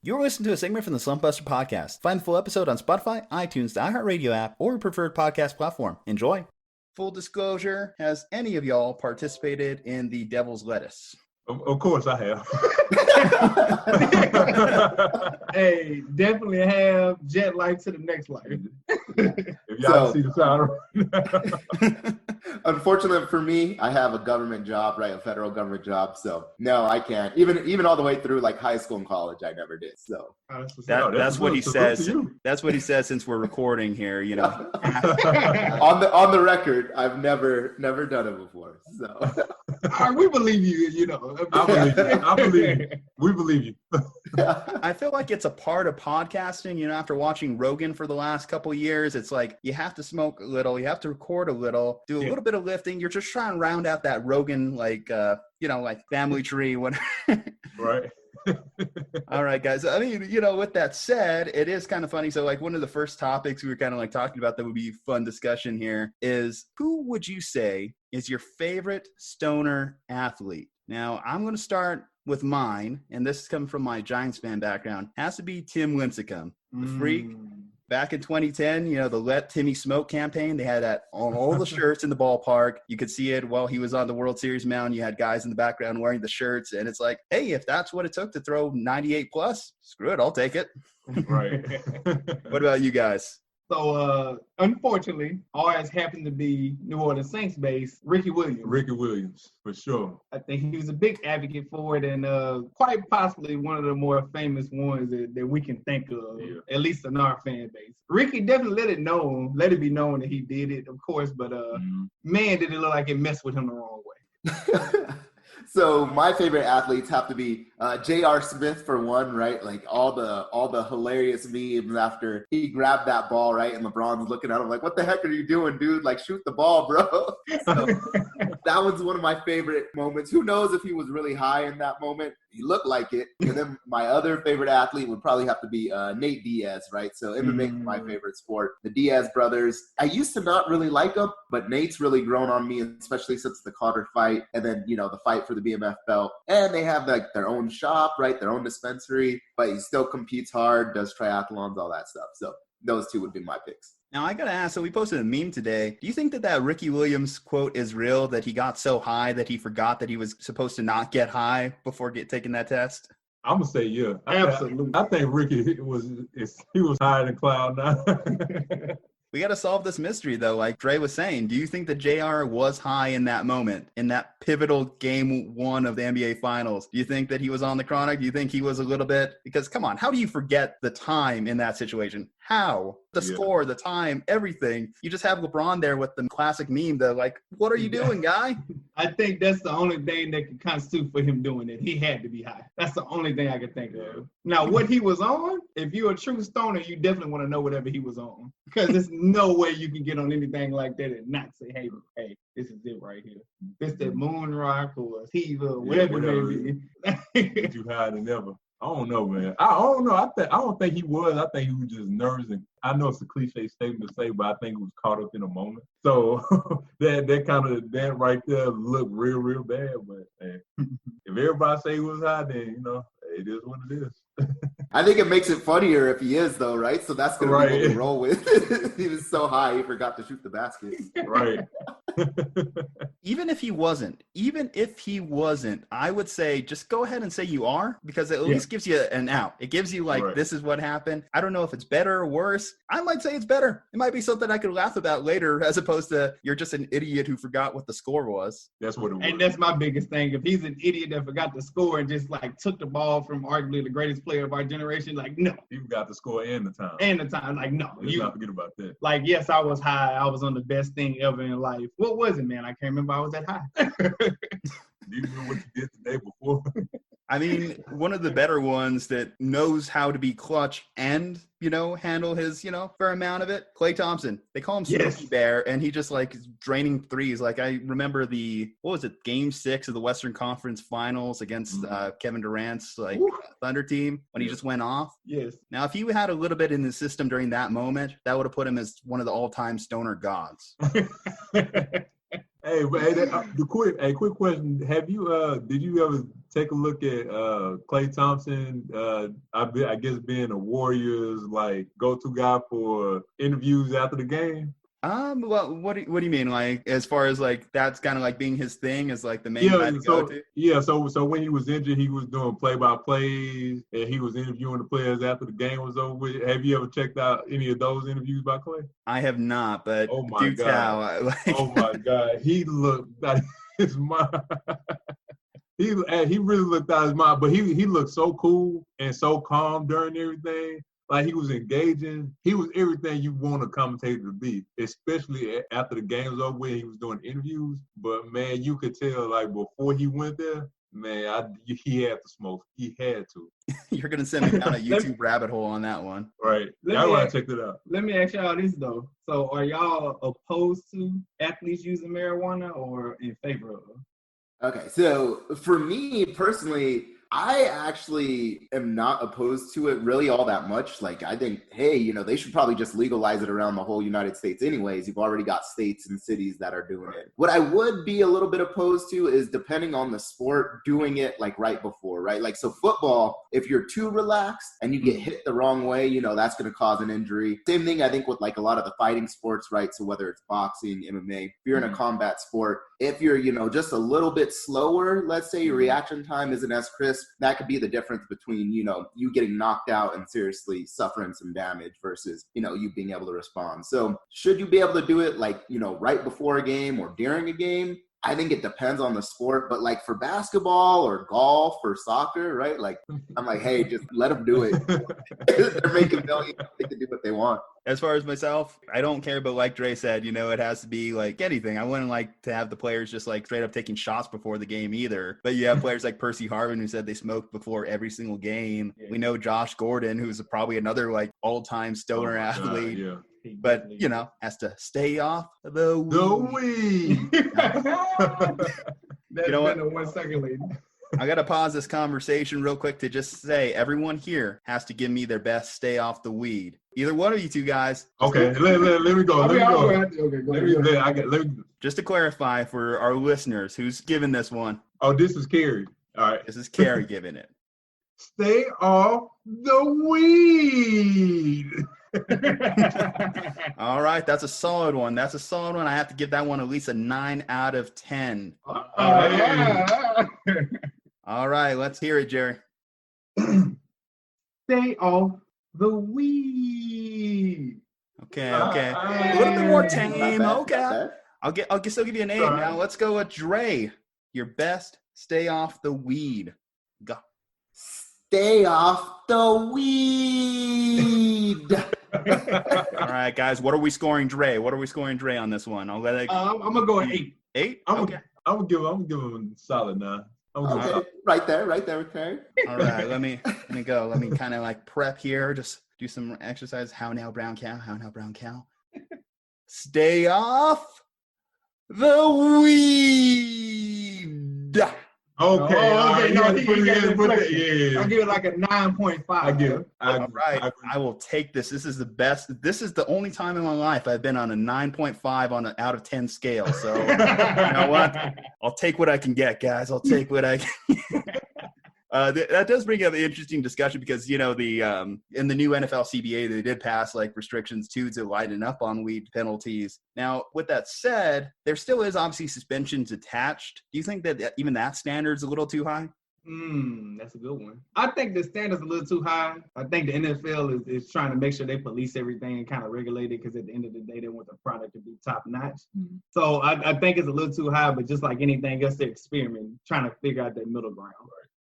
You're listening to a segment from the Slumpbuster Podcast. Find the full episode on Spotify, iTunes, the iHeartRadio app, or your preferred podcast platform. Enjoy. Full disclosure, has any of y'all participated in the Devil's Lettuce? Of course I have. Hey, definitely have jet life to the next life. If y'all see the sound. Unfortunately for me, I have a government job, right? A federal government job. So no, I can't. Even all the way through like high school and college, I never did. So that's what he says. That's what he says since we're recording here, you know. on the record, I've never done it before. So all right, we believe you, you know. I believe you. We believe you. I feel like it's a part of podcasting, you know, after watching Rogan for the last couple of years, it's like you have to smoke a little, you have to record a little, do a little bit of lifting. You're just trying to round out that Rogan, like, like family tree, whatever. Right. All right, guys. I mean, you know, with that said, it is kind of funny. So, like, one of the first topics we were kind of like talking about that would be fun discussion here is who would you say is your favorite stoner athlete? Now, I'm going to start with mine, and this is coming from my Giants fan background. Has to be Tim Lincecum, the Freak. Back in 2010, you know, the Let Timmy Smoke campaign, they had that on all the shirts in the ballpark. You could see it while he was on the World Series mound. You had guys in the background wearing the shirts, and it's like, hey, if that's what it took to throw 98 plus, screw it, I'll take it. Right. What about you guys? So, unfortunately, always happened to be New Orleans Saints base, Ricky Williams. Ricky Williams, for sure. I think he was a big advocate for it and quite possibly one of the more famous ones that we can think of, at least in our fan base. Ricky definitely let it be known that he did it, of course, but man, did it look like it messed with him the wrong way. So my favorite athletes have to be J.R. Smith for one, right? Like all the hilarious memes after he grabbed that ball, right? And LeBron's looking at him like, what the heck are you doing, dude? Like, shoot the ball, bro. So that was one of my favorite moments. Who knows if he was really high in that moment? He looked like it. And then my other favorite athlete would probably have to be Nate Diaz, right? So MMA is my favorite sport. The Diaz brothers, I used to not really like them, but Nate's really grown on me, especially since the Carter fight and then, you know, the fight for the BMF belt. And they have like their own shop, right? Their own dispensary, but he still competes hard, does triathlons, all that stuff. So those two would be my picks. Now, I got to ask, so we posted a meme today. Do you think that Ricky Williams quote is real, that he got so high that he forgot that he was supposed to not get high before taking that test? I'm going to say, yeah. Absolutely. I think Ricky was higher than Cloud now. We got to solve this mystery, though. Like Dre was saying, do you think that JR was high in that moment, in that pivotal game 1 of the NBA Finals? Do you think that he was on the chronic? Do you think he was a little bit? Because, come on, how do you forget the time in that situation? How? The score, the time, everything. You just have LeBron there with the classic meme that, like, what are you doing, guy? I think that's the only thing that could constitute for him doing it. He had to be high. That's the only thing I could think of. Now, what he was on, if you're a true stoner, you definitely want to know whatever he was on. Because there's no way you can get on anything like that and not say, hey, this is it right here. This that moon rock or Tiva or whatever it may be. Too high than ever. I don't know, man. I don't know. I don't think he was. I think he was just nervous. And I know it's a cliche statement to say, but I think he was caught up in a moment. So that right there looked real, real bad. But hey, if everybody say he was high, then, you know, it is what it is. I think it makes it funnier if he is, though, right? So that's going to be what we roll with. He was so high, he forgot to shoot the basket. Right. Even if he wasn't, I would say just go ahead and say you are, because it at least gives you an out. It gives you like, this is what happened. I don't know if it's better or worse. I might say it's better. It might be something I could laugh about later, as opposed to you're just an idiot who forgot what the score was. That's what it was. And that's my biggest thing. If he's an idiot that forgot the score and just like took the ball from arguably the greatest player of our generation, like, no. He forgot the score and the time. Like, no. Let's not forget about that. Like, yes, I was high. I was on the best thing ever in life. What was it, man? I can't remember I was that high. Do you remember what you did the day before? I mean, one of the better ones that knows how to be clutch and, you know, handle his, you know, fair amount of it. Klay Thompson. They call him Smokey Bear, and he just, like, is draining threes. Like, I remember Game 6 of the Western Conference Finals against Kevin Durant's, like, Thunder team when he just went off. Yes. Now, if he had a little bit in his system during that moment, that would have put him as one of the all-time stoner gods. Hey, quick question. Did you ever take a look at Klay Thompson. I guess being a Warriors like go-to guy for interviews after the game. Well, what do you mean? Like, as far as like that's kind of like being his thing is like the main guy to go to? Yeah, so when he was injured, he was doing play-by-plays, and he was interviewing the players after the game was over with. Have you ever checked out any of those interviews by Klay? I have not, but oh my do God. tell. Like, oh my God, he looked like his mind. He really looked out his mind, but he looked so cool and so calm during everything. Like, he was engaging. He was everything you want a commentator to be, especially after the game was over with. He was doing interviews. But, man, you could tell, like, before he went there, man, he had to smoke. He had to. You're going to send me down a YouTube rabbit hole on that one. Right. Y'all want to check it out. Let me ask y'all this, though. So, are y'all opposed to athletes using marijuana or in favor of them? Okay, so for me personally, I actually am not opposed to it really all that much. Like, I think, hey, they should probably just legalize it around the whole United States anyways. You've already got states and cities that are doing it. What I would be a little bit opposed to is, depending on the sport, doing it like right before, right? Like, so football, if you're too relaxed and you get hit the wrong way, that's going to cause an injury. Same thing, I think, with like a lot of the fighting sports, right? So whether it's boxing, MMA, if you're in a combat sport, if you're, just a little bit slower, let's say your reaction time isn't as crisp, that could be the difference between, you getting knocked out and seriously suffering some damage versus, you being able to respond. So should you be able to do it like, right before a game or during a game? I think it depends on the sport, but like for basketball or golf or soccer, right? Like, I'm like, hey, just let them do it. They're making millions. They can do what they want. As far as myself, I don't care, but like Dre said, it has to be like anything. I wouldn't like to have the players just like straight up taking shots before the game either. But you have players like Percy Harvin who said they smoked before every single game. Yeah. We know Josh Gordon, who's probably another like all-time stoner athlete. Yeah. But, has to stay off the weed. That's been a 1 second, lady. I got to pause this conversation real quick to just say everyone here has to give me their best stay off the weed. Either one of you two guys. Okay, let me go. Let me go. Okay, go ahead. Just to clarify for our listeners, who's giving this one? Oh, this is Cary. All right. This is Cary giving it. Stay off the weed. All right, that's a solid one. I have to give that one at least a 9 out of 10. All right, let's hear it, Jerry. Stay off the weed. Okay. A little bit more tame. Okay. I'll still give you an 8. Now let's go with Dre. Your best stay off the weed. Go. Stay off the weed. All right, guys. What are we scoring, Dre? On this one? I'm gonna go at 8. 8? I'm gonna give him a solid 9. Okay, right there, okay. All right, let me go. Let me kind of like prep here. Just do some exercise. How now, brown cow? Stay off the weed. Okay. I'll give it like a 9.5. All right. I will take this. This is the best. This is the only time in my life I've been on a 9.5 on an out of 10 scale. So you know what? I'll take what I can get, guys. I'll take what I can get. That does bring up an interesting discussion because, in the new NFL CBA, they did pass like restrictions to lighten up on weed penalties. Now, with that said, there still is obviously suspensions attached. Do you think that even that standard is a little too high? That's a good one. I think the standard's a little too high. I think the NFL is trying to make sure they police everything and kind of regulate it because at the end of the day, they want the product to be top notch. So I think it's a little too high, but just like anything else, they're experimenting, trying to figure out that middle ground.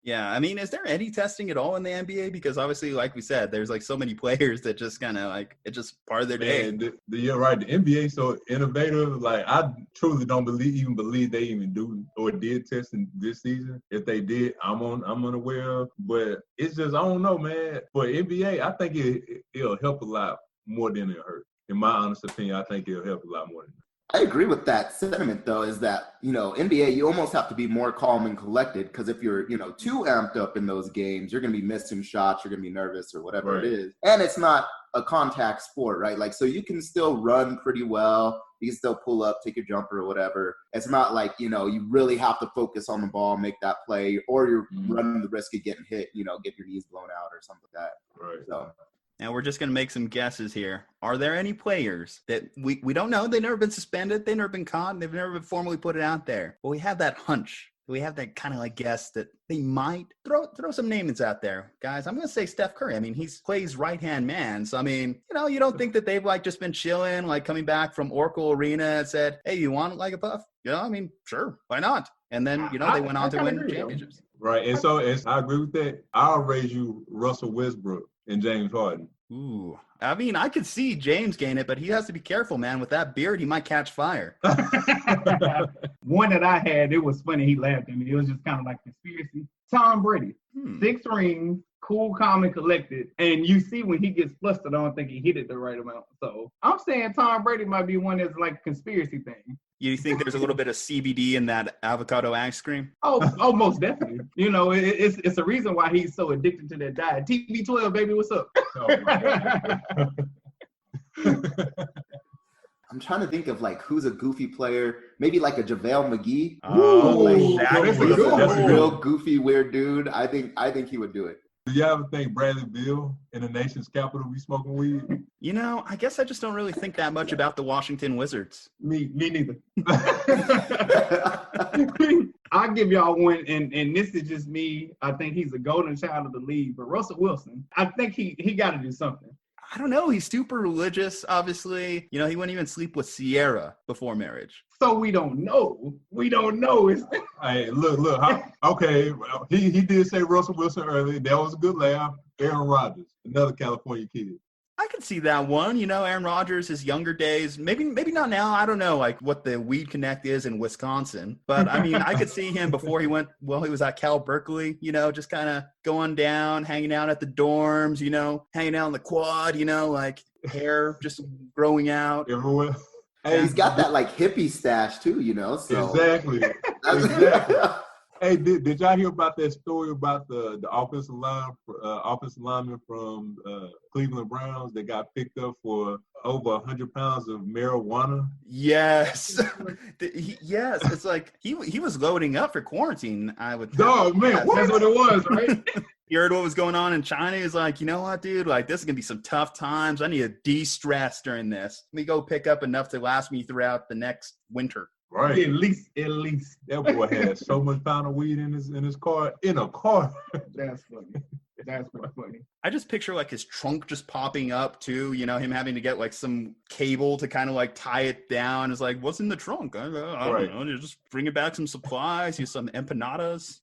Yeah, I mean, is there any testing at all in the NBA? Because obviously, like we said, there's like so many players that just kind of like it's just part of their day. You're right. The NBA so innovative. Like I truly don't believe they even do or did testing this season. If they did, I'm unaware of. But it's just I don't know, man. For NBA, I think it'll help a lot more than it'll hurt. In my honest opinion, I think it'll help a lot more than that. I agree with that sentiment, though, is that, NBA, you almost have to be more calm and collected because if you're, too amped up in those games, you're going to be missing shots, you're going to be nervous or whatever it is. And it's not a contact sport, right? Like, so you can still run pretty well. you can still pull up, take your jumper or whatever. It's not like, you really have to focus on the ball, make that play, or you're running the risk of getting hit, get your knees blown out or something like that. Right. So. Now we're just going to make some guesses here. Are there any players that we don't know? They've never been suspended. They've never been caught. They've never been formally put out there. But we have that hunch. We have that kind of like guess that they might throw some names out there. Guys, I'm going to say Steph Curry. I mean, he plays right-hand man. So, I mean, you don't think that they've like just been chilling, like coming back from Oracle Arena and said, hey, you want like a puff? I mean, sure. Why not? And then, they went on to win championships. Right. And so I agree with that. I'll raise you Russell Westbrook and James Harden. Ooh. I mean, I could see James gain it, but he has to be careful, man. With that beard, he might catch fire. One that I had, it was funny. He laughed at me. It was just kind of like conspiracy. Tom Brady, 6 rings, cool, calm, and collected. And you see when he gets flustered, I don't think he hit it the right amount. So I'm saying Tom Brady might be one that's like a conspiracy thing. You think there's a little bit of CBD in that avocado ice cream? Oh, most definitely. It's a reason why he's so addicted to that diet. TB12, baby, what's up? Oh, my God. I'm trying to think of like who's a goofy player. Maybe like a JaVale McGee. Oh, That's a real goofy, weird dude. I think he would do it. Do you ever think Bradley Beal in the nation's capital be smoking weed? I guess I just don't really think that much about the Washington Wizards. Me neither. I'll give y'all one, and this is just me. I think he's a golden child of the league, but Russell Wilson, I think he got to do something. I don't know. He's super religious, obviously. He wouldn't even sleep with Sierra before marriage. So we don't know. Hey, look. Okay, he did say Russell Wilson earlier. That was a good laugh. Aaron Rodgers, another California kid. I could see that one. Aaron Rodgers, his younger days, maybe not now. I don't know like what the weed connect is in Wisconsin, but I mean, I could see him before he was at Cal Berkeley, just kind of going down, hanging out at the dorms, hanging out on the quad, like hair just growing out. Everywhere. Hey, he's got that like hippie stash too, So. Exactly. Hey, did y'all hear about that story about the offensive lineman from Cleveland Browns that got picked up for over 100 pounds of marijuana? Yes. Yes. It's like he was loading up for quarantine, I would think. Oh, man. Yes. That's what it was, right? You heard what was going on in China? He's like, you know what, dude? Like, this is going to be some tough times. I need to de-stress during this. Let me go pick up enough to last me throughout the next winter. Right. At least. That boy had so much pound of weed in his car. In a car. That's funny. That's pretty funny. I just picture like his trunk just popping up too, him having to get like some cable to kind of like tie it down. It's like, what's in the trunk? I don't know. You just bring it back some supplies, use some empanadas.